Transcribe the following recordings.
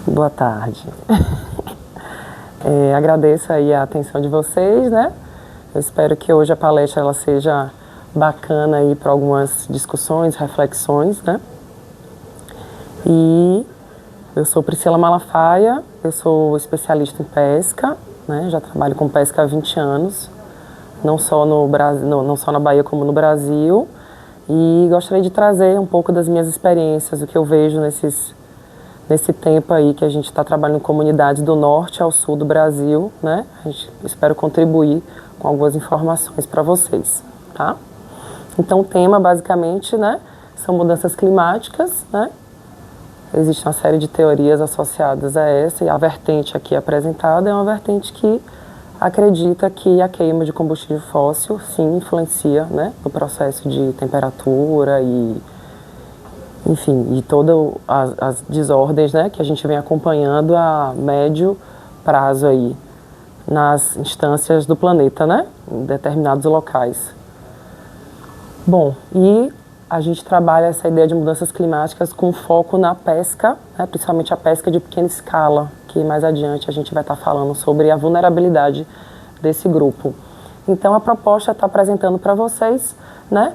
Boa tarde. Agradeço aí a atenção de vocês, né? Eu espero que hoje a palestra ela seja bacana aí para algumas discussões, reflexões, né? E eu sou Priscila Malafaia, eu sou especialista em pesca, né? Já trabalho com pesca há 20 anos, não só no Brasil, não só na Bahia como no Brasil. E gostaria de trazer um pouco das minhas experiências, o que eu vejo nesse tempo aí que a gente está trabalhando em comunidades do norte ao sul do Brasil, né? Espero contribuir com algumas informações para vocês, tá? Então o tema basicamente, né, são mudanças climáticas, né? Existe uma série de teorias associadas a essa e a vertente aqui apresentada é uma vertente que acredita que a queima de combustível fóssil sim influencia, né, no processo de temperatura e enfim, e todas as desordens, né, que a gente vem acompanhando a médio prazo aí nas instâncias do planeta, né, em determinados locais. Bom, e a gente trabalha essa ideia de mudanças climáticas com foco na pesca, né, principalmente a pesca de pequena escala, que mais adiante a gente vai estar falando sobre a vulnerabilidade desse grupo. Então a proposta está apresentando para vocês, né,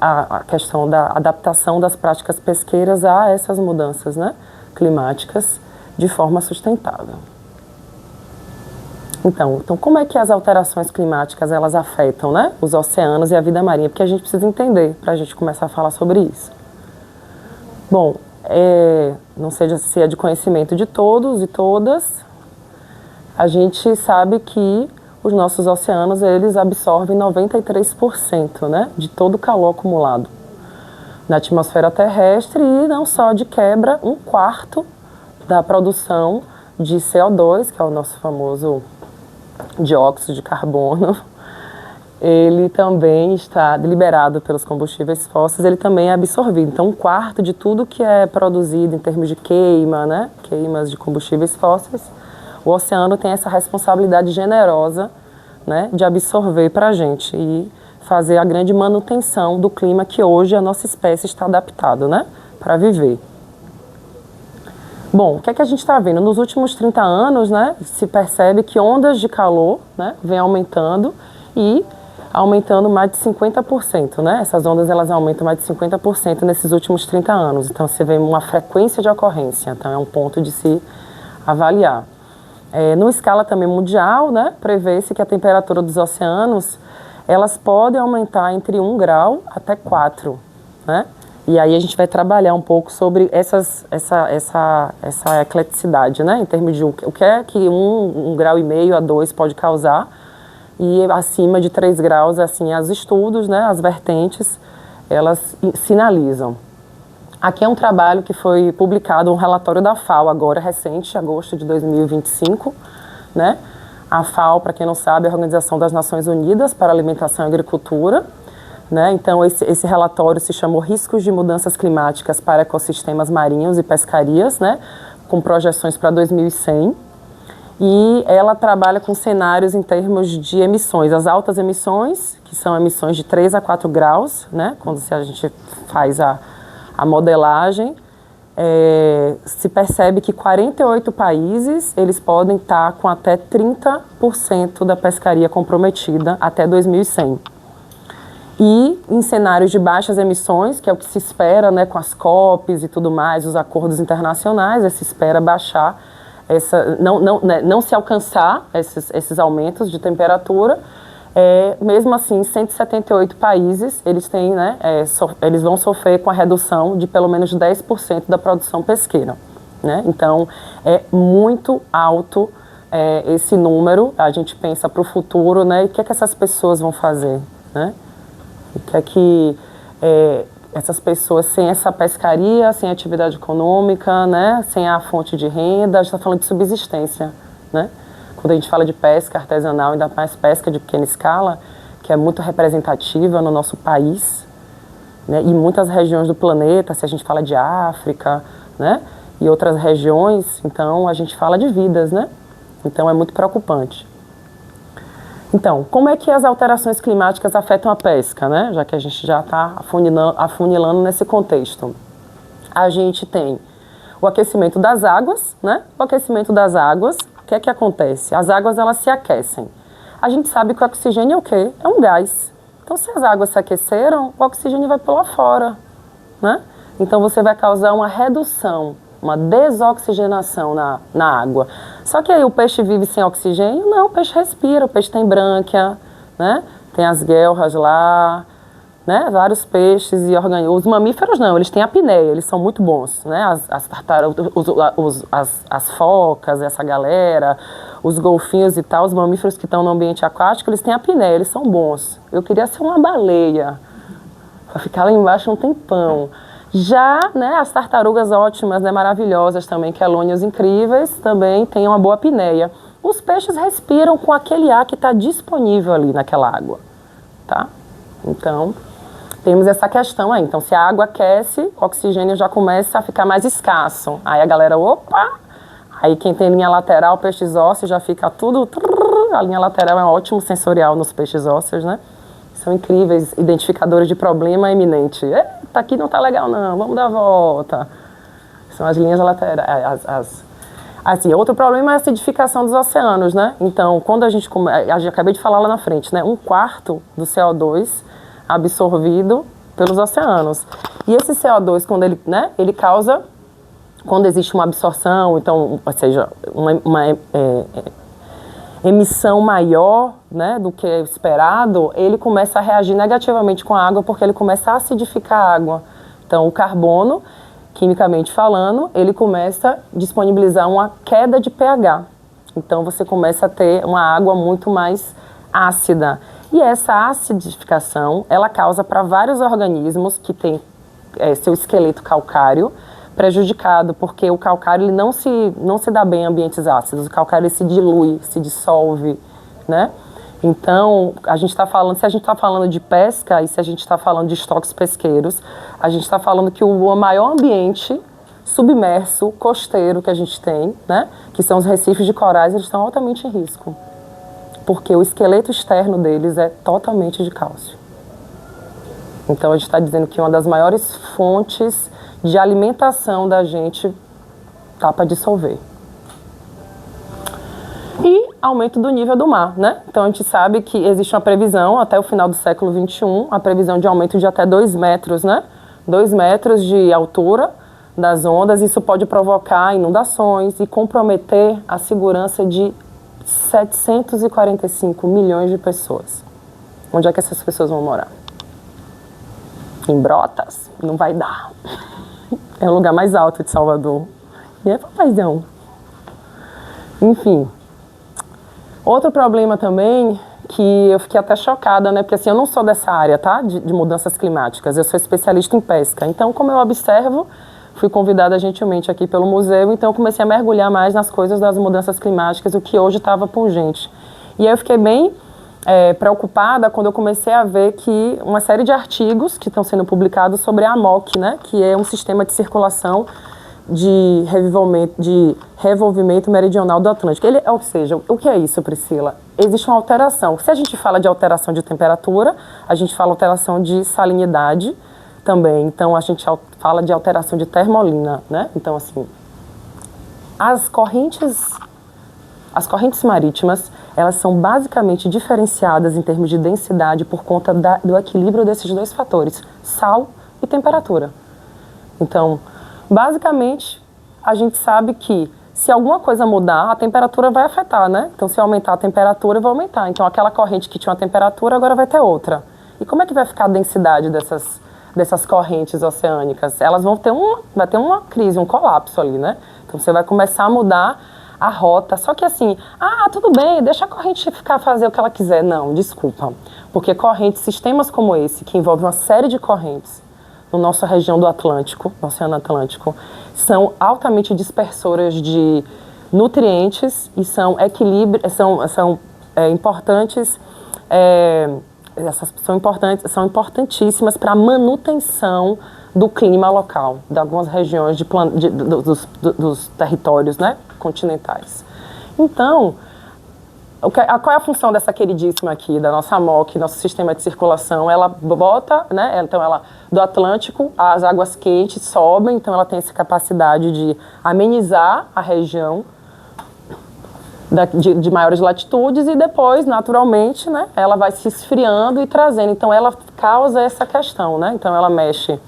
a questão da adaptação das práticas pesqueiras a essas mudanças, né, climáticas de forma sustentável. Então, como é que as alterações climáticas elas afetam, né, os oceanos e a vida marinha? Porque a gente precisa entender para a gente começar a falar sobre isso. Bom, não sei se é de conhecimento de todos e todas, a gente sabe que os nossos oceanos eles absorvem 93%, né, de todo o calor acumulado na atmosfera terrestre e não só de quebra, 1/4 da produção de CO2, que é o nosso famoso dióxido de carbono, ele também está liberado pelos combustíveis fósseis, ele também é absorvido. Então, 1/4 de tudo que é produzido em termos de queima, né, queimas de combustíveis fósseis, o oceano tem essa responsabilidade generosa, né, de absorver para a gente e fazer a grande manutenção do clima que hoje a nossa espécie está adaptada, né, para viver. Bom, o que é que a gente está vendo? Nos últimos 30 anos, né, se percebe que ondas de calor, né, vem aumentando e aumentando mais de 50%, né? Essas ondas elas aumentam mais de 50% nesses últimos 30 anos. Então você vê uma frequência de ocorrência, então é um ponto de se avaliar. Numa escala também mundial, né, prevê-se que a temperatura dos oceanos elas podem aumentar entre 1 grau até 4, né? E aí a gente vai trabalhar um pouco sobre essa ecleticidade, né? Em termos de o que é que 1,5 grau a 2 pode causar e acima de 3 graus, assim, os estudos, né, as vertentes, elas sinalizam. Aqui é um trabalho que foi publicado, um relatório da FAO agora, recente, agosto de 2025, né? A FAO, para quem não sabe, é a Organização das Nações Unidas para a Alimentação e Agricultura, né? Então, esse relatório se chamou Riscos de Mudanças Climáticas para Ecossistemas Marinhos e Pescarias, né? Com projeções para 2100. E ela trabalha com cenários em termos de emissões, as altas emissões, que são emissões de 3 a 4 graus, né? Quando a gente faz a modelagem, se percebe que 48 países eles podem estar com até 30% da pescaria comprometida até 2100. E em cenários de baixas emissões, que é o que se espera, né, com as COPs e tudo mais, os acordos internacionais, se espera baixar, não se alcançar esses aumentos de temperatura. Mesmo assim, 178 países, eles têm, né, eles vão sofrer com a redução de pelo menos 10% da produção pesqueira, né? Então, é muito alto esse número. A gente pensa para o futuro, né, e o que é que essas pessoas vão fazer, né? O que é que essas pessoas, sem essa pescaria, sem atividade econômica, né, sem a fonte de renda, a gente está falando de subsistência, né? Quando a gente fala de pesca artesanal, ainda mais pesca de pequena escala, que é muito representativa no nosso país, né, e muitas regiões do planeta, se a gente fala de África, né, e outras regiões, então a gente fala de vidas, né? Então é muito preocupante. Então, como é que as alterações climáticas afetam a pesca, né? Já que a gente já está afunilando nesse contexto. A gente tem o aquecimento das águas, né? O aquecimento das águas, o que é que acontece? As águas, elas se aquecem. A gente sabe que o oxigênio é o quê? É um gás. Então, se as águas se aqueceram, o oxigênio vai pular fora, né? Então, você vai causar uma redução, uma desoxigenação na água. Só que aí o peixe vive sem oxigênio? Não, o peixe respira, o peixe tem brânquia, né? Tem as guelras lá, né? Vários peixes e organismos. Os mamíferos não, eles têm apneia, eles são muito bons, né? As tartarugas, as focas, essa galera, os golfinhos e tal, os mamíferos que estão no ambiente aquático, eles têm apneia, eles são bons. Eu queria ser uma baleia, para ficar lá embaixo um tempão. Já, né, as tartarugas ótimas, né, maravilhosas também, quelônios incríveis, também têm uma boa apneia. Os peixes respiram com aquele ar que está disponível ali naquela água, tá? Então, temos essa questão aí. Então, se a água aquece, o oxigênio já começa a ficar mais escasso. Aí a galera, opa! Aí quem tem linha lateral, peixes ósseos, já fica tudo... A linha lateral é um ótimo sensorial nos peixes ósseos, né? São incríveis identificadores de problema iminente. Eita, aqui não tá legal não, vamos dar a volta. São as linhas laterais. Assim, outro problema é a acidificação dos oceanos, né? Então, quando a gente acabei de falar lá na frente, né? 1/4 do CO2 absorvido pelos oceanos. E esse CO2, quando ele, né? Ele causa, quando existe uma absorção, então, ou seja, uma emissão maior, né, do que é esperado, ele começa a reagir negativamente com a água porque ele começa a acidificar a água. Então, o carbono, quimicamente falando, ele começa a disponibilizar uma queda de pH. Então, você começa a ter uma água muito mais ácida. E essa acidificação, ela causa para vários organismos que têm seu esqueleto calcário prejudicado, porque o calcário ele não se dá bem em ambientes ácidos. O calcário ele se dilui, se dissolve, né? Então, a gente está falando, se a gente está falando de pesca e se a gente está falando de estoques pesqueiros, a gente está falando que o maior ambiente submerso, costeiro que a gente tem, né, que são os recifes de corais, eles estão altamente em risco, porque o esqueleto externo deles é totalmente de cálcio. Então, a gente está dizendo que uma das maiores fontes de alimentação da gente está para dissolver. E aumento do nível do mar, né? Então a gente sabe que existe uma previsão até o final do século XXI, a previsão de aumento de até 2 metros, né? 2 metros de altura das ondas. Isso pode provocar inundações e comprometer a segurança de 745 milhões de pessoas. Onde é que essas pessoas vão morar? Em Brotas? Não vai dar. É o lugar mais alto de Salvador. E é papaizão. Enfim. Outro problema também, que eu fiquei até chocada, né? Porque assim, eu não sou dessa área, tá? De mudanças climáticas. Eu sou especialista em pesca. Então, como eu observo, fui convidada gentilmente aqui pelo museu, então eu comecei a mergulhar mais nas coisas das mudanças climáticas, o que hoje estava pungente. E aí eu fiquei bem preocupada quando eu comecei a ver que uma série de artigos que estão sendo publicados sobre a AMOC, né? Que é um sistema de circulação de revolvimento meridional do Atlântico. Ou seja, o que é isso, Priscila? Existe uma alteração. Se a gente fala de alteração de temperatura, a gente fala alteração de salinidade também. Então, a gente fala de alteração de termolina, né? Então, assim, as correntes marítimas, elas são basicamente diferenciadas em termos de densidade por conta do equilíbrio desses dois fatores, sal e temperatura. Então, basicamente, a gente sabe que se alguma coisa mudar, a temperatura vai afetar, né? Então, se aumentar a temperatura, vai aumentar. Então, aquela corrente que tinha uma temperatura, agora vai ter outra. E como é que vai ficar a densidade dessas correntes oceânicas? Elas vai ter uma crise, um colapso ali, né? Então, você vai começar a mudar a rota. Só que assim, tudo bem, deixa a corrente fazer o que ela quiser. Não, desculpa. Porque sistemas como esse, que envolvem uma série de correntes, na nossa região do Atlântico, no Oceano Atlântico, são altamente dispersoras de nutrientes e são são importantíssimas para a manutenção do clima local, de algumas regiões dos territórios, né, continentais. Então, Qual é a função dessa queridíssima aqui, da nossa MOC, nosso sistema de circulação? Ela bota, né, então do Atlântico, as águas quentes sobem, então ela tem essa capacidade de amenizar a região de maiores latitudes e depois, naturalmente, né, ela vai se esfriando e trazendo. Então ela causa essa questão, né? Então ela mexe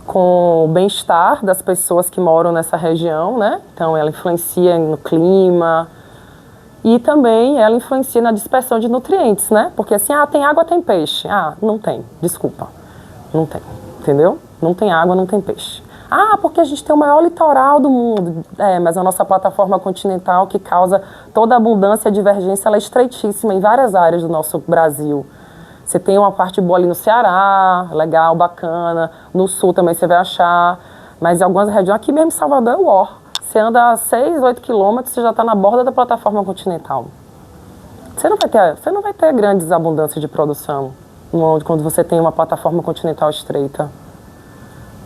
com o bem-estar das pessoas que moram nessa região, né? Então ela influencia no clima e também ela influencia na dispersão de nutrientes, né? Porque assim, tem água, tem peixe. Não tem, desculpa, não tem, entendeu? Não tem água, não tem peixe. Porque a gente tem o maior litoral do mundo. Mas a nossa plataforma continental, que causa toda a abundância e divergência, ela é estreitíssima em várias áreas do nosso Brasil. Você tem uma parte boa ali no Ceará, legal, bacana. No sul também você vai achar. Mas em algumas regiões, aqui mesmo em Salvador é o ó. Você anda 6, 8 quilômetros, você já está na borda da plataforma continental. Você não vai ter grandes abundâncias de produção quando você tem uma plataforma continental estreita.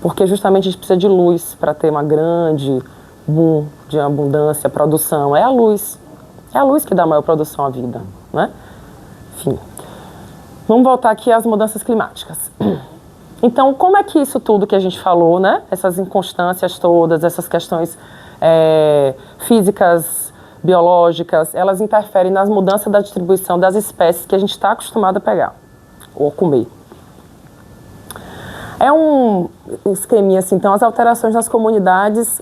Porque justamente a gente precisa de luz para ter uma grande boom de abundância, produção. É a luz. É a luz que dá maior produção à vida, né? Enfim. Vamos voltar aqui às mudanças climáticas. Então, como é que isso tudo que a gente falou, né? Essas inconstâncias todas, essas questões físicas, biológicas, elas interferem nas mudanças da distribuição das espécies que a gente está acostumado a pegar ou comer. É um esqueminha assim, então as alterações nas comunidades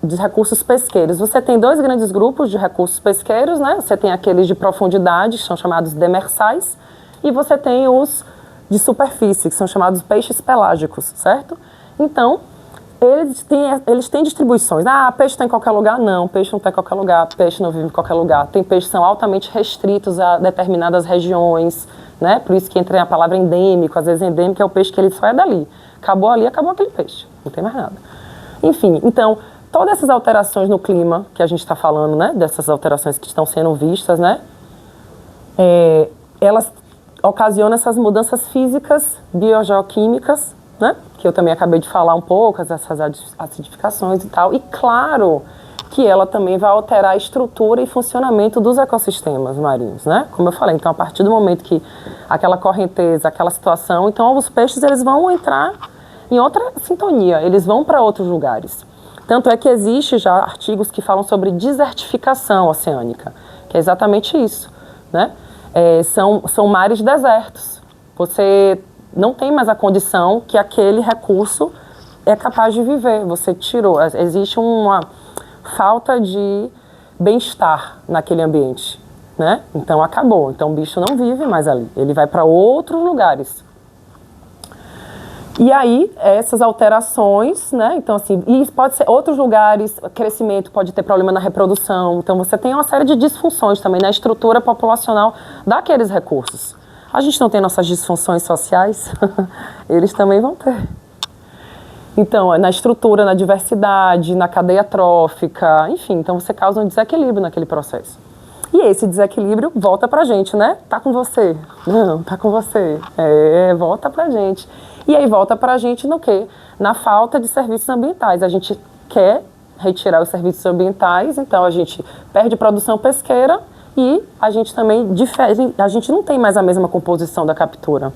de recursos pesqueiros. Você tem dois grandes grupos de recursos pesqueiros, né? Você tem aqueles de profundidade, que são chamados demersais, e você tem os de superfície, que são chamados peixes pelágicos, certo? Então, eles têm distribuições. Peixe está em qualquer lugar? Não, peixe não está em qualquer lugar, peixe não vive em qualquer lugar. Tem peixes que são altamente restritos a determinadas regiões, né? Por isso que entra a palavra endêmico. Às vezes endêmico é o peixe que ele só é dali. Acabou ali, acabou aquele peixe. Não tem mais nada. Enfim, então, todas essas alterações no clima que a gente está falando, né? Dessas alterações que estão sendo vistas, né? Elas ocasionam essas mudanças físicas, biogeoquímicas, né? Que eu também acabei de falar um pouco, essas acidificações e tal. E claro que ela também vai alterar a estrutura e funcionamento dos ecossistemas marinhos, né? Como eu falei, então a partir do momento que aquela correnteza, aquela situação, então os peixes eles vão entrar em outra sintonia, eles vão para outros lugares. Tanto é que existe já artigos que falam sobre desertificação oceânica, que é exatamente isso, né? São mares desertos. Você não tem mais a condição que aquele recurso é capaz de viver. Você tirou, existe uma falta de bem-estar naquele ambiente, né? Então acabou. Então o bicho não vive mais ali. Ele vai para outros lugares. E aí, essas alterações, né? Então, assim, e pode ser outros lugares, crescimento pode ter problema na reprodução. Então, você tem uma série de disfunções também na estrutura populacional daqueles recursos. A gente não tem nossas disfunções sociais, eles também vão ter. Então, na estrutura, na diversidade, na cadeia trófica, enfim, então você causa um desequilíbrio naquele processo. E esse desequilíbrio volta pra gente, né? Tá com você. Não, tá com você. Volta pra gente. E aí volta pra gente no quê? Na falta de serviços ambientais. A gente quer retirar os serviços ambientais, então a gente perde produção pesqueira e a gente também difere, a gente não tem mais a mesma composição da captura.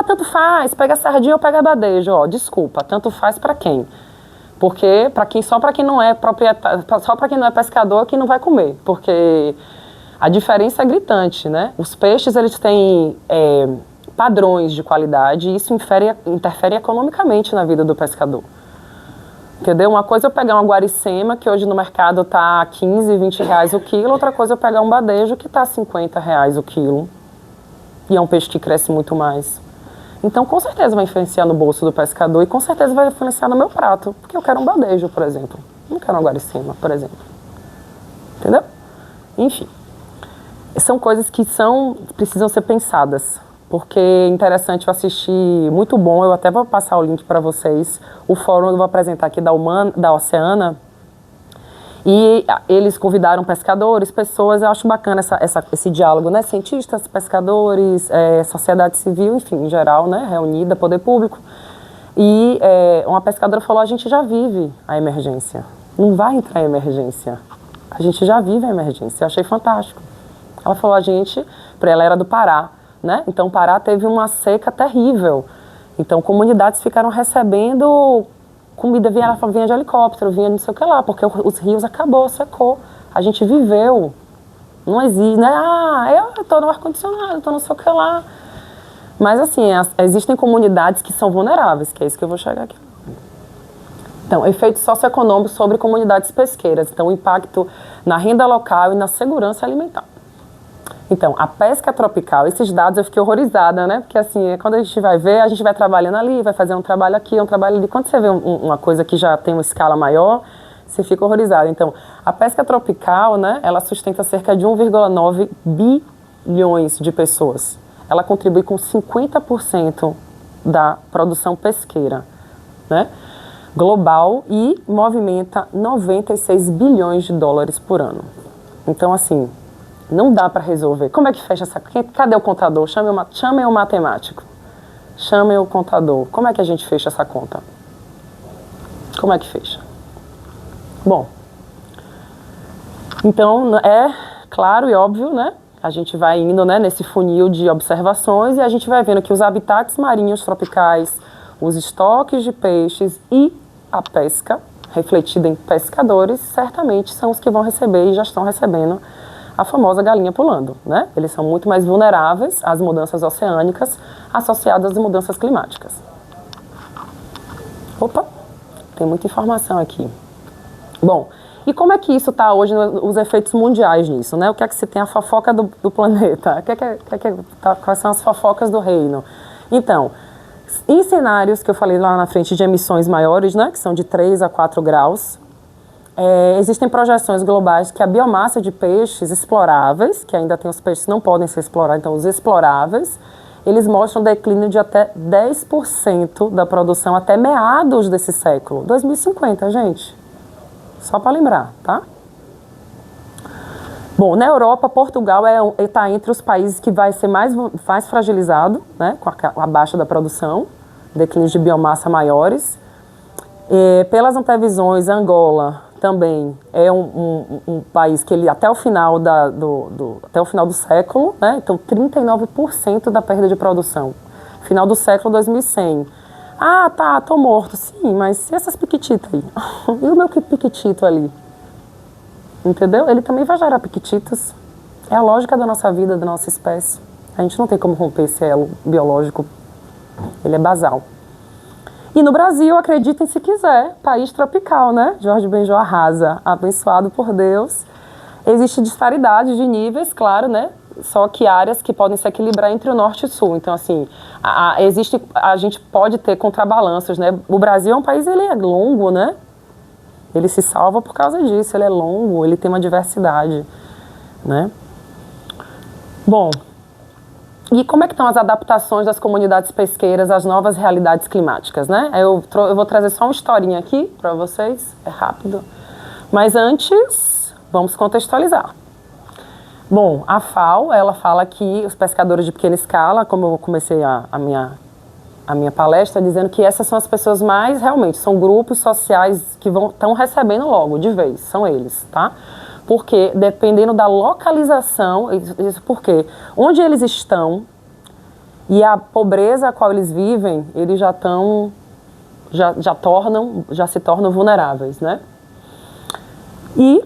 Tanto faz, pega sardinha ou pega badejo, desculpa, tanto faz pra quem? Porque só para quem não é proprietário, só para quem não é pescador que não vai comer, porque a diferença é gritante, né? Os peixes eles têm padrões de qualidade e isso interfere economicamente na vida do pescador. Entendeu? Uma coisa é eu pegar uma guaricema, que hoje no mercado está 15, 20 reais o quilo, outra coisa é eu pegar um badejo que está 50 reais o quilo. E é um peixe que cresce muito mais. Então, com certeza vai influenciar no bolso do pescador e com certeza vai influenciar no meu prato, porque eu quero um badejo, por exemplo. Não quero uma guaricema, por exemplo. Entendeu? Enfim. São coisas que precisam ser pensadas, porque é interessante eu assistir, muito bom, eu até vou passar o link para vocês, o fórum eu vou apresentar aqui da Oceana, e eles convidaram pescadores, pessoas, eu acho bacana esse diálogo, né? Cientistas, pescadores, sociedade civil, enfim, em geral, né? Reunida, poder público. E uma pescadora falou, a gente já vive a emergência, não vai entrar em emergência. A gente já vive a emergência, eu achei fantástico. Ela falou, para ela era do Pará, né? Então o Pará teve uma seca terrível. Então comunidades ficaram recebendo comida, vinha de helicóptero, vinha não sei o que lá, porque os rios secou. A gente viveu. Não existe, né? Eu estou no ar-condicionado, estou não sei o que lá. Mas assim, existem comunidades que são vulneráveis, que é isso que eu vou chegar aqui. Então, efeitos socioeconômicos sobre comunidades pesqueiras. Então, o impacto na renda local e na segurança alimentar. Então, a pesca tropical, esses dados eu fiquei horrorizada, né? Porque assim, quando a gente vai ver, a gente vai trabalhando ali, vai fazer um trabalho aqui, um trabalho ali. Quando você vê uma coisa que já tem uma escala maior, você fica horrorizado. Então, a pesca tropical, né? Ela sustenta cerca de 1,9 bilhões de pessoas. Ela contribui com 50% da produção pesqueira, né? Global e movimenta 96 bilhões de dólares por ano. Então, assim, não dá para resolver. Como é que fecha essa... Cadê o contador? Chamem o matemático. Chamem o contador. Como é que a gente fecha essa conta? Como é que fecha? Bom, então, é claro e óbvio, né? A gente vai indo, né, nesse funil de observações e a gente vai vendo que os habitats marinhos tropicais, os estoques de peixes e a pesca, refletida em pescadores, certamente são os que vão receber e já estão recebendo a famosa galinha pulando, né? Eles são muito mais vulneráveis às mudanças oceânicas associadas às mudanças climáticas. Opa, tem muita informação aqui. Bom, e como é que isso está hoje, os efeitos mundiais nisso, né? O que é que se tem a fofoca do planeta? Quais são as fofocas do reino? Então, em cenários que eu falei lá na frente de emissões maiores, né, que são de 3 a 4 graus, existem projeções globais que a biomassa de peixes exploráveis, que ainda tem os peixes que não podem ser explorados, então os exploráveis, eles mostram declínio de até 10% da produção até meados desse século. 2050, gente. Só para lembrar, tá? Bom, na Europa, Portugal está entre os países que vai ser mais fragilizado, né, com a baixa da produção, declínios de biomassa maiores. Pelas antevisões, Angola também é um país que ele até o final do século, né, então 39% da perda de produção. Final do século 2100. Tá, tô morto. Sim, mas e essas piquititas aí? E o meu piquitito ali? Entendeu? Ele também vai gerar piquititas. É a lógica da nossa vida, da nossa espécie. A gente não tem como romper esse elo biológico. Ele é basal. E no Brasil, acreditem se quiser, país tropical, né? Jorge Benjor arrasa. Abençoado por Deus. Existe disparidade de níveis, claro, né? Só que áreas que podem se equilibrar entre o norte e o sul. Então, assim, a gente pode ter contrabalanços, né? O Brasil é um país, ele é longo, né? Ele se salva por causa disso, ele é longo, ele tem uma diversidade, né? Bom, e como é que estão as adaptações das comunidades pesqueiras às novas realidades climáticas, né? Eu vou trazer só uma historinha aqui para vocês, é rápido. Mas antes, vamos contextualizar. Bom, a FAO, ela fala que os pescadores de pequena escala, como eu comecei a minha palestra, dizendo que essas são as pessoas mais, realmente, são grupos sociais que estão recebendo logo, de vez, são eles, tá? Porque, dependendo da localização, isso porque onde eles estão e a pobreza a qual eles vivem, eles já se tornam vulneráveis, né? E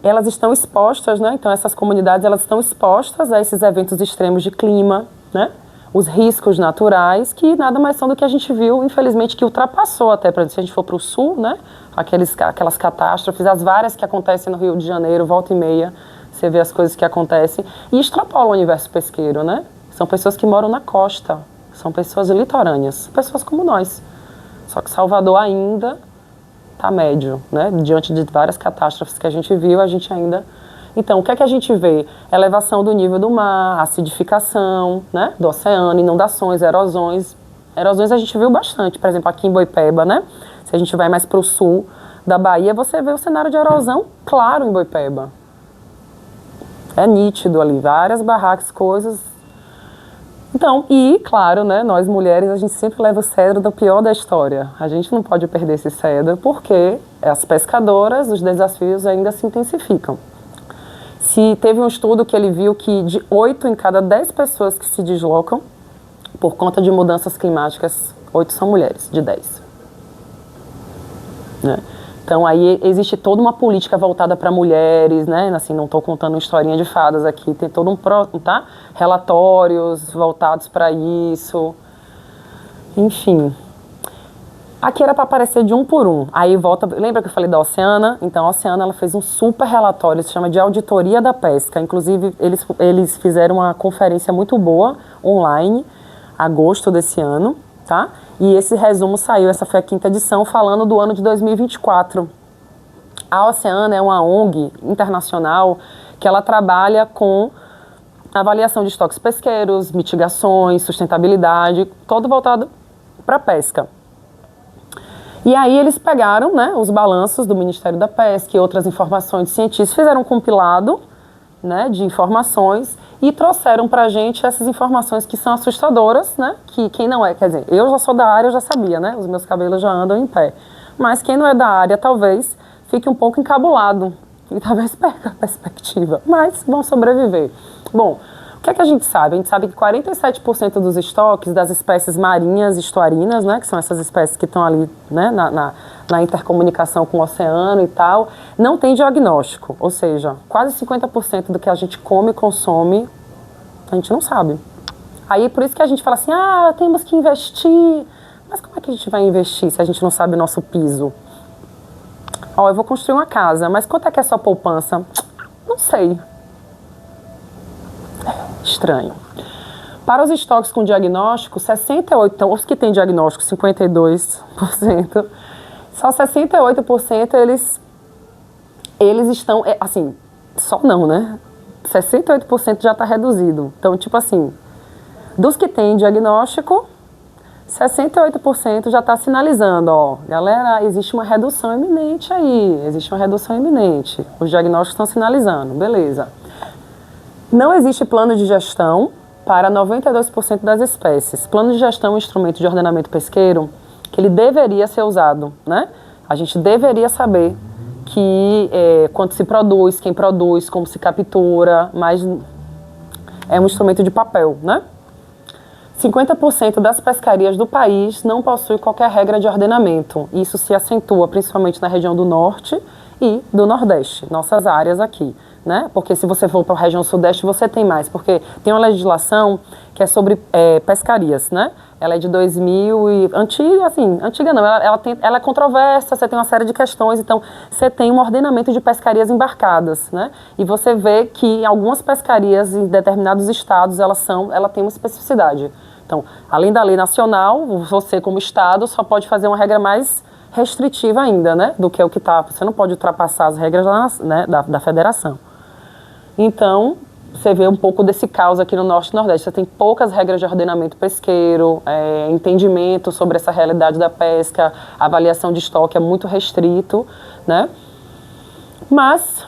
elas estão expostas, né? Então essas comunidades, elas estão expostas a esses eventos extremos de clima, né? Os riscos naturais, que nada mais são do que a gente viu, infelizmente, que ultrapassou até, se a gente for para o sul, né? Aquelas catástrofes, as várias que acontecem no Rio de Janeiro, volta e meia, você vê as coisas que acontecem, e extrapola o universo pesqueiro, né? São pessoas que moram na costa, são pessoas litorâneas, pessoas como nós. Só que Salvador ainda está médio, né? Diante de várias catástrofes que a gente viu, a gente ainda... Então, o que é que a gente vê? Elevação do nível do mar, acidificação, né, do oceano, inundações, erosões. Erosões a gente viu bastante, por exemplo, aqui em Boipeba, né? Se a gente vai mais para o sul da Bahia, você vê o cenário de erosão claro em Boipeba. É nítido ali, várias barracas, coisas. Então, e, claro, né, nós mulheres, a gente sempre leva o cedro do pior da história. A gente não pode perder esse cedro, porque as pescadoras, os desafios ainda se intensificam. Se teve um estudo que ele viu que de 8 em cada 10 pessoas que se deslocam por conta de mudanças climáticas, 8 são mulheres, de 10. Né? Então aí existe toda uma política voltada para mulheres, né? Assim, não estou contando uma historinha de fadas aqui, tem todo tá? Relatórios voltados para isso, enfim. Aqui era para aparecer de um por um. Aí volta, lembra que eu falei da Oceana? Então a Oceana ela fez um super relatório, se chama de Auditoria da Pesca. Inclusive eles fizeram uma conferência muito boa online, agosto desse ano, tá? E esse resumo saiu, essa foi a 5ª edição, falando do ano de 2024. A Oceana é uma ONG internacional que ela trabalha com avaliação de estoques pesqueiros, mitigações, sustentabilidade, todo voltado para pesca. E aí eles pegaram, né, os balanços do Ministério da Pesca e outras informações de cientistas, fizeram um compilado, né, de informações e trouxeram pra gente essas informações que são assustadoras, né, que quem não é, quer dizer, eu já sou da área, eu já sabia, né, os meus cabelos já andam em pé, mas quem não é da área talvez fique um pouco encabulado e talvez perca a perspectiva, mas vão sobreviver. Bom, o que é que a gente sabe? A gente sabe que 47% dos estoques das espécies marinhas estuarinas, né, que são essas espécies que estão ali, né, na intercomunicação com o oceano e tal, não tem diagnóstico, ou seja, quase 50% do que a gente come e consome, a gente não sabe. Aí por isso que a gente fala assim, temos que investir, mas como é que a gente vai investir se a gente não sabe o nosso piso? Eu vou construir uma casa, mas quanto é que é a sua poupança? Não sei. Estranho. Para os estoques com diagnóstico, 68%, então os que têm diagnóstico, 52%, só 68% eles estão, assim, só não, né? 68% já está reduzido. Então, tipo assim, dos que têm diagnóstico, 68% já está sinalizando, galera, existe uma redução iminente aí, existe uma redução iminente. Os diagnósticos estão sinalizando, beleza. Não existe plano de gestão para 92% das espécies. Plano de gestão é um instrumento de ordenamento pesqueiro que ele deveria ser usado, né? A gente deveria saber que quanto se produz, quem produz, como se captura, mas é um instrumento de papel, né? 50% das pescarias do país não possui qualquer regra de ordenamento. Isso se acentua principalmente na região do norte e do nordeste, nossas áreas aqui, né? Porque se você for para a região sudeste, você tem mais, porque tem uma legislação que é sobre pescarias, né? Ela é de 2000 e... Antiga não, ela é controversa, você tem uma série de questões, então você tem um ordenamento de pescarias embarcadas, né? E você vê que em algumas pescarias em determinados estados, ela tem uma especificidade. Então, além da lei nacional, você como estado só pode fazer uma regra mais restritiva ainda, né? Do que é o que está... Você não pode ultrapassar as regras né, da federação. Então, você vê um pouco desse caos aqui no Norte e Nordeste. Você tem poucas regras de ordenamento pesqueiro, entendimento sobre essa realidade da pesca, avaliação de estoque é muito restrito, né? Mas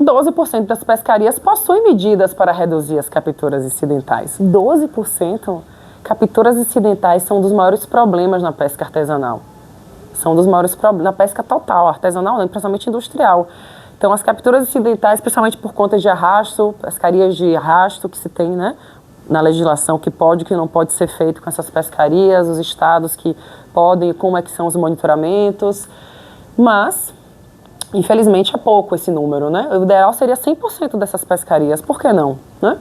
12% das pescarias possuem medidas para reduzir as capturas incidentais. 12%? Capturas incidentais são um dos maiores problemas na pesca artesanal. São um dos maiores problemas na pesca total, artesanal, não, principalmente industrial. Então, as capturas incidentais, principalmente por conta de arrasto, pescarias de arrasto que se tem, né, na legislação, que pode e que não pode ser feito com essas pescarias, os estados que podem, como é que são os monitoramentos, mas, infelizmente, é pouco esse número, né? O ideal seria 100% dessas pescarias, por que não, né?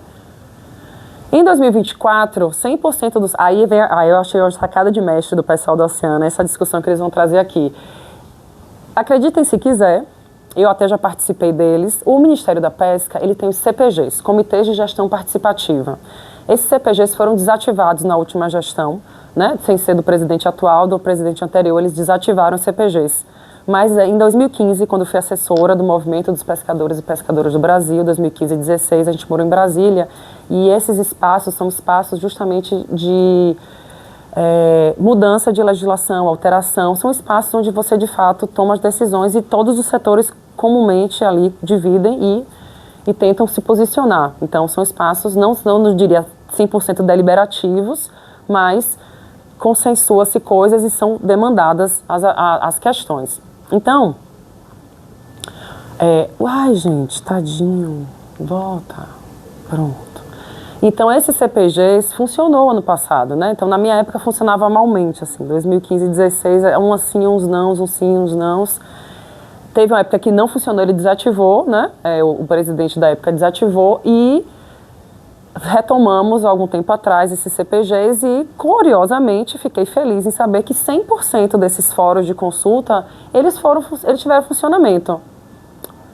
Em 2024, 100% dos... Aí eu achei a sacada de mestre do pessoal da Oceana, essa discussão que eles vão trazer aqui. Acreditem se quiser, eu até já participei deles, o Ministério da Pesca, ele tem os CPGs, Comitês de Gestão Participativa. Esses CPGs foram desativados na última gestão, né, sem ser do presidente atual, do presidente anterior, eles desativaram os CPGs. Mas em 2015, quando eu fui assessora do Movimento dos Pescadores e Pescadoras do Brasil, 2015 e 2016, a gente morou em Brasília, e esses espaços são espaços justamente de mudança de legislação, alteração, são espaços onde você de fato toma as decisões e todos os setores comumente ali dividem e tentam se posicionar. Então são espaços, não diria 100% deliberativos, mas consensua-se coisas e são demandadas as questões. Então, ai gente, tadinho, Volta. Pronto. Então, esses CPGs funcionou ano passado, né? Então, na minha época, funcionava malmente, assim, 2015 e 2016, um sim, uns nãos, uns sim, uns nãos. Teve uma época que não funcionou, ele desativou, né? O presidente da época desativou e retomamos, algum tempo atrás, esses CPGs e, curiosamente, fiquei feliz em saber que 100% desses fóruns de consulta, eles tiveram funcionamento.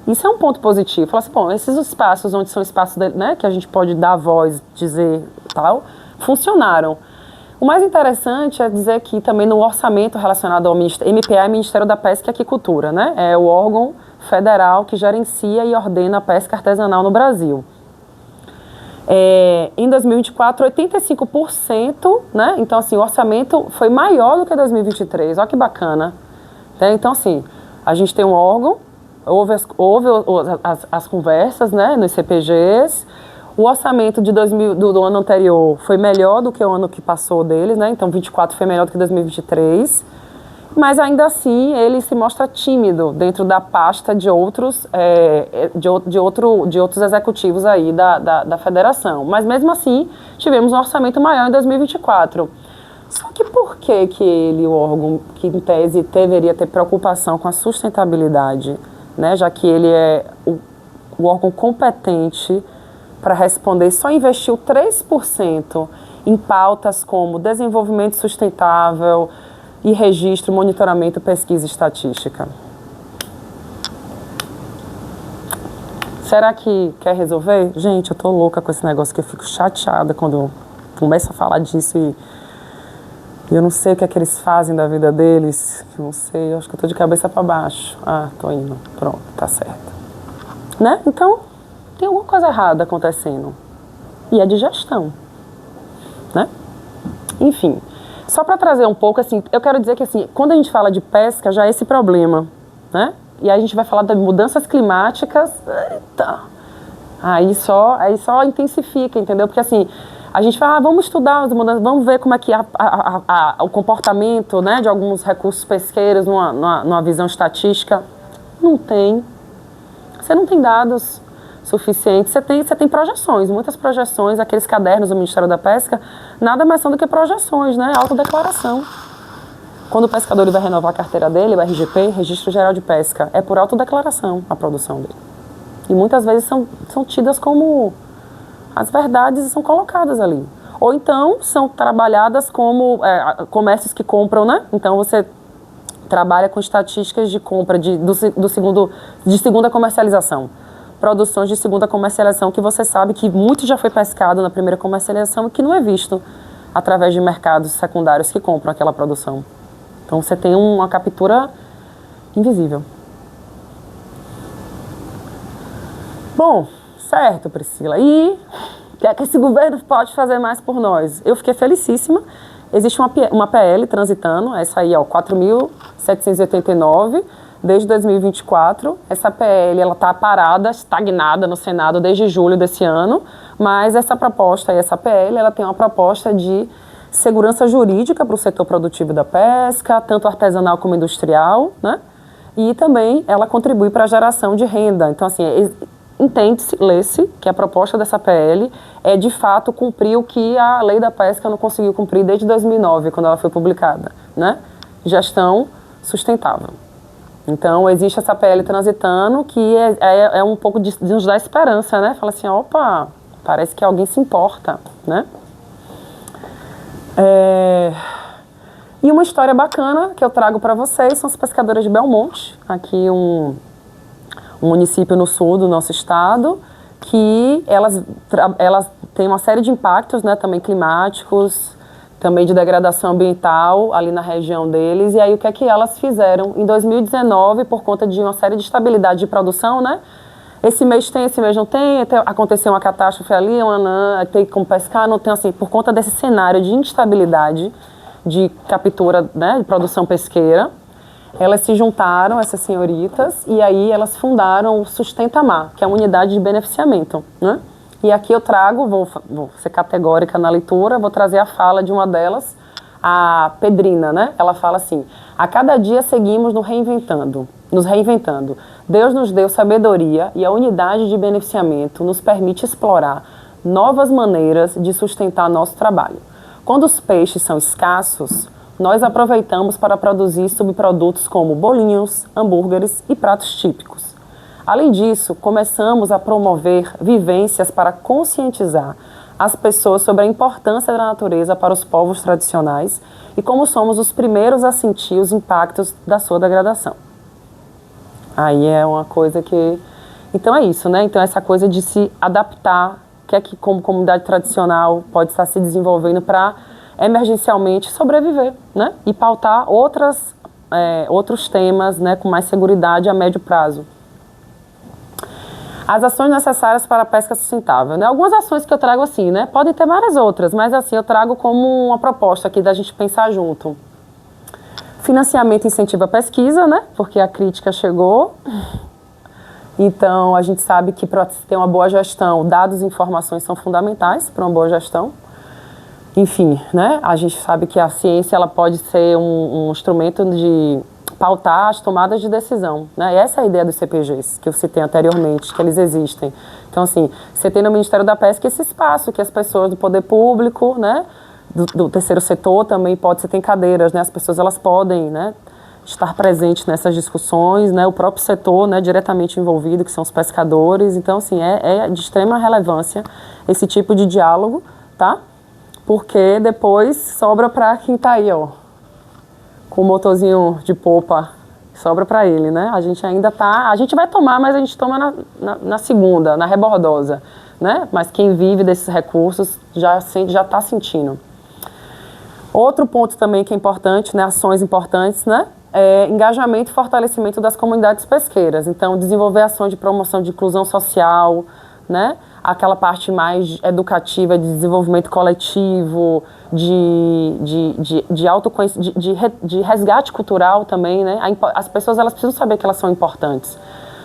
Isso é um ponto positivo. Fala assim, bom, esses espaços onde são espaços, né, que a gente pode dar voz, dizer tal, funcionaram. O mais interessante é dizer que também no orçamento relacionado ao MPA, Ministério da Pesca e Aquicultura, né, é o órgão federal que gerencia e ordena a pesca artesanal no Brasil. Em 2024, 85%, né, então assim, o orçamento foi maior do que 2023, olha que bacana. Então assim, a gente tem um órgão, houve as conversas, né, nos CPGs. O orçamento do ano anterior foi melhor do que o ano que passou deles, né? Então 24 foi melhor do que 2023. Mas ainda assim ele se mostra tímido dentro da pasta de outros executivos aí da federação. Mas mesmo assim tivemos um orçamento maior em 2024. Só que por que ele, o órgão que em tese deveria ter preocupação com a sustentabilidade, né, já que ele é o órgão competente para responder, só investiu 3% em pautas como desenvolvimento sustentável e registro, monitoramento, pesquisa e estatística? Será que quer resolver? Gente, eu tô louca com esse negócio, que eu fico chateada quando eu começo a falar disso e eu não sei o que é que eles fazem da vida deles, eu não sei, eu acho que eu tô de cabeça para baixo. Ah, tô indo, pronto, tá certo. Né? Então, tem alguma coisa errada acontecendo. E é de gestão, né? Enfim, só para trazer um pouco, assim, eu quero dizer que, assim, quando a gente fala de pesca, já é esse problema, né? E aí a gente vai falar de mudanças climáticas, eita, aí só intensifica, entendeu? Porque, assim, a gente fala, vamos estudar as mudanças, vamos ver como é que o comportamento, né, de alguns recursos pesqueiros numa visão estatística. Não tem. Você não tem dados suficientes. Você tem projeções, muitas projeções, aqueles cadernos do Ministério da Pesca, nada mais são do que projeções, né, autodeclaração. Quando o pescador vai renovar a carteira dele, o RGP, Registro Geral de Pesca, é por autodeclaração a produção dele. E muitas vezes são tidas como as verdades são colocadas ali. Ou então são trabalhadas como comércios que compram, né? Então você trabalha com estatísticas de compra de segunda comercialização. Produções de segunda comercialização que você sabe que muito já foi pescado na primeira comercialização e que não é visto através de mercados secundários que compram aquela produção. Então você tem uma captura invisível. Bom, certo, Priscila. E o que é que esse governo pode fazer mais por nós? Eu fiquei felicíssima. Existe uma PL transitando, essa aí, ó, 4.789, desde 2024. Essa PL, ela está parada, estagnada no Senado desde julho desse ano, mas essa proposta, essa PL, ela tem uma proposta de segurança jurídica para o setor produtivo da pesca, tanto artesanal como industrial, né? E também ela contribui para a geração de renda. Então, assim, entende-se, lê-se, que a proposta dessa PL é, de fato, cumprir o que a Lei da Pesca não conseguiu cumprir desde 2009, quando ela foi publicada, né? Gestão sustentável. Então, existe essa PL transitando, que é um pouco de nos dar esperança, né? Fala assim, opa, parece que alguém se importa, né? E uma história bacana que eu trago para vocês são as pescadoras de Belmonte, aqui um município no sul do nosso estado, que elas têm uma série de impactos, né, também climáticos, também de degradação ambiental ali na região deles. E aí o que é que elas fizeram? Em 2019, por conta de uma série de estabilidade de produção, né? Esse mês tem, esse mês não tem, aconteceu uma catástrofe ali, tem como pescar, não tem, assim, por conta desse cenário de instabilidade de captura, né, de produção pesqueira, elas se juntaram, essas senhoritas, e aí elas fundaram o Sustentamar, que é uma unidade de beneficiamento, né? E aqui eu trago, vou ser categórica na leitura, vou trazer a fala de uma delas, a Pedrina, né? Ela fala assim, a cada dia seguimos nos reinventando, nos reinventando. Deus nos deu sabedoria e a unidade de beneficiamento nos permite explorar novas maneiras de sustentar nosso trabalho. Quando os peixes são escassos, nós aproveitamos para produzir subprodutos como bolinhos, hambúrgueres e pratos típicos. Além disso, começamos a promover vivências para conscientizar as pessoas sobre a importância da natureza para os povos tradicionais e como somos os primeiros a sentir os impactos da sua degradação. Aí é uma coisa que... Então é isso, né? Então essa coisa de se adaptar, que é que como comunidade tradicional pode estar se desenvolvendo para emergencialmente sobreviver, né? E pautar outros temas, né, com mais seguridade a médio prazo. As ações necessárias para a pesca sustentável, né? Algumas ações que eu trago assim, né? Podem ter várias outras, mas assim, eu trago como uma proposta aqui da gente pensar junto. Financiamento incentiva a pesquisa, né? Porque a crítica chegou. Então, a gente sabe que para ter uma boa gestão, dados e informações são fundamentais para uma boa gestão. Enfim, né? A gente sabe que a ciência ela pode ser um instrumento de pautar as tomadas de decisão, né? E essa é a ideia dos CPGs, que eu citei anteriormente, que eles existem. Então, assim, você tem no Ministério da Pesca esse espaço que as pessoas do poder público, né, do terceiro setor também você tem cadeiras, né? As pessoas elas podem, né, estar presentes nessas discussões, né? O próprio setor, né, diretamente envolvido, que são os pescadores. Então, assim, é de extrema relevância esse tipo de diálogo, tá? Porque depois sobra para quem tá aí, ó, com o motorzinho de popa, sobra para ele, né? A gente ainda tá... A gente vai tomar, mas a gente toma na segunda, na rebordosa, né? Mas quem vive desses recursos já está sentindo. Outro ponto também que é importante, né? Ações importantes, né? É engajamento e fortalecimento das comunidades pesqueiras. Então, desenvolver ações de promoção de inclusão social, né? Aquela parte mais educativa de desenvolvimento coletivo, de autoconhecimento, de resgate cultural também, né? As pessoas elas precisam saber que elas são importantes.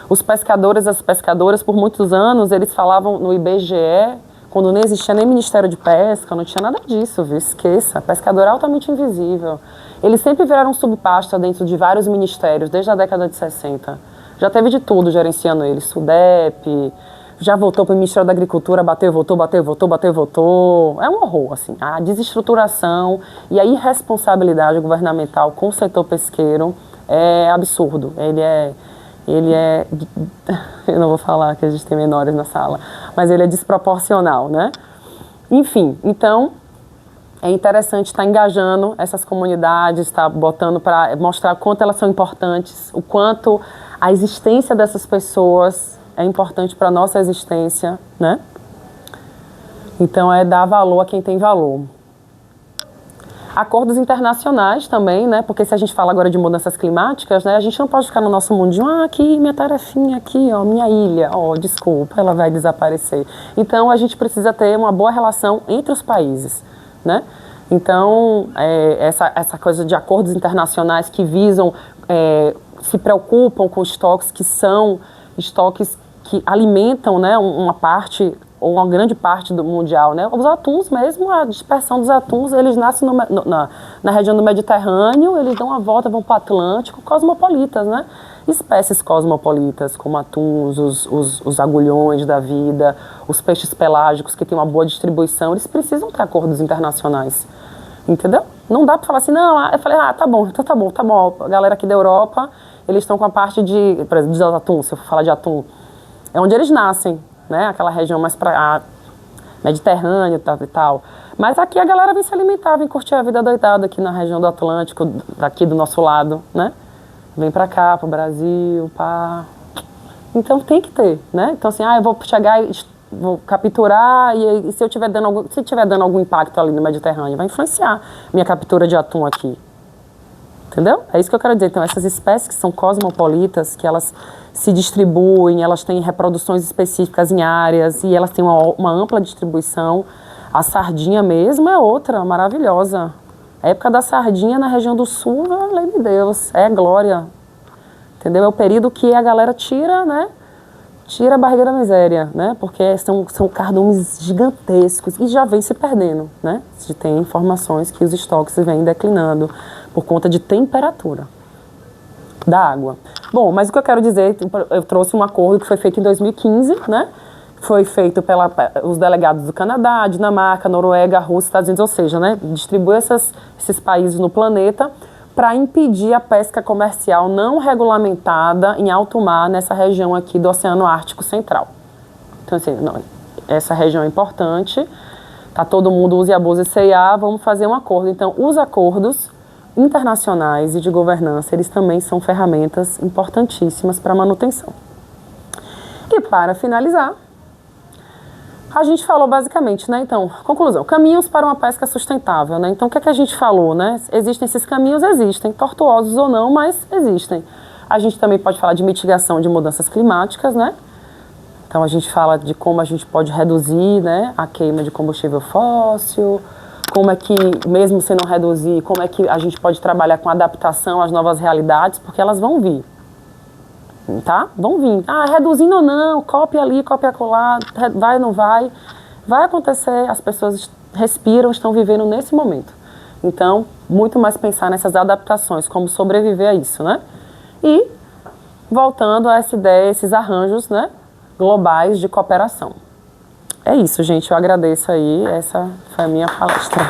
Os pescadores e as pescadoras, por muitos anos, eles falavam no IBGE, quando não existia nem Ministério de Pesca, não tinha nada disso, viu? Esqueça, pescador é altamente invisível. Eles sempre viraram subpasta dentro de vários ministérios, desde a década de 60. Já teve de tudo gerenciando eles, SUDEP, já voltou para o Ministério da Agricultura, bateu, voltou, bateu, voltou, bateu, voltou. É um horror, assim. A desestruturação e a irresponsabilidade governamental com o setor pesqueiro é absurdo. Ele é... Eu não vou falar que a gente tem menores na sala, mas ele é desproporcional, né? Enfim, então... É interessante estar engajando essas comunidades, estar botando para mostrar o quanto elas são importantes, o quanto a existência dessas pessoas é importante para a nossa existência, né? Então, é dar valor a quem tem valor. Acordos internacionais também, né? Porque se a gente fala agora de mudanças climáticas, né? A gente não pode ficar no nosso mundinho, aqui, minha tarefinha aqui, ó, minha ilha, ó, desculpa, ela vai desaparecer. Então, a gente precisa ter uma boa relação entre os países, né? Então, essa coisa de acordos internacionais que visam, se preocupam com estoques que são estoques que alimentam, né, uma parte ou uma grande parte do mundial, né? Os atuns mesmo, a dispersão dos atuns, eles nascem na região do Mediterrâneo, eles dão uma volta, vão para o Atlântico, cosmopolitas, né? Espécies cosmopolitas, como atuns, os agulhões da vida, os peixes pelágicos que têm uma boa distribuição, eles precisam ter acordos internacionais, entendeu? Não dá para falar assim, não, eu falei, tá bom, então tá bom, a galera aqui da Europa, eles estão com a parte de, por exemplo, dos atuns, se eu for falar de atum, é onde eles nascem, né? Aquela região mais para Mediterrâneo e tal. Mas aqui a galera vem se alimentar, vem curtir a vida doidada aqui na região do Atlântico, daqui do nosso lado, né? Vem pra cá, pro Brasil, pá. Então tem que ter, né? Então assim, eu vou chegar e vou capturar e se eu tiver dando algum impacto ali no Mediterrâneo, vai influenciar minha captura de atum aqui. Entendeu? É isso que eu quero dizer. Então essas espécies que são cosmopolitas, que elas se distribuem, elas têm reproduções específicas em áreas e elas têm uma ampla distribuição. A sardinha mesmo é outra, maravilhosa. A época da sardinha na região do sul, além de Deus, é glória. Entendeu? É o período que a galera tira, né? Tira a barriga da miséria, né? Porque são cardumes gigantescos e já vem se perdendo, né? Se tem informações que os estoques vêm declinando por conta de temperatura. da água. Bom, mas o que eu quero dizer, eu trouxe um acordo que foi feito em 2015, né? Foi feito pelos delegados do Canadá, Dinamarca, Noruega, Rússia, Estados Unidos, ou seja, né, distribui esses países no planeta para impedir a pesca comercial não regulamentada em alto mar nessa região aqui do Oceano Ártico Central. Então, assim, essa região é importante, tá todo mundo use e abuse C&A, vamos fazer um acordo. Então, os acordos internacionais e de governança, eles também são ferramentas importantíssimas para a manutenção. E para finalizar, a gente falou basicamente, né? Então, conclusão, caminhos para uma pesca sustentável, né? Então, o que é que a gente falou, né? Existem esses caminhos, existem, tortuosos ou não, mas existem. A gente também pode falar de mitigação de mudanças climáticas, né? Então, a gente fala de como a gente pode reduzir, né, a queima de combustível fóssil, como é que, mesmo se não reduzir, como é que a gente pode trabalhar com adaptação às novas realidades, porque elas vão vir. Tá? Vão vir. Ah, reduzindo ou não, copia ali, copia acolá, vai ou não vai. Vai acontecer, as pessoas respiram, estão vivendo nesse momento. Então, muito mais pensar nessas adaptações, como sobreviver a isso, né? E, voltando a essa ideia, esses arranjos, né, globais de cooperação. É isso, gente, eu agradeço aí, essa foi a minha palestra.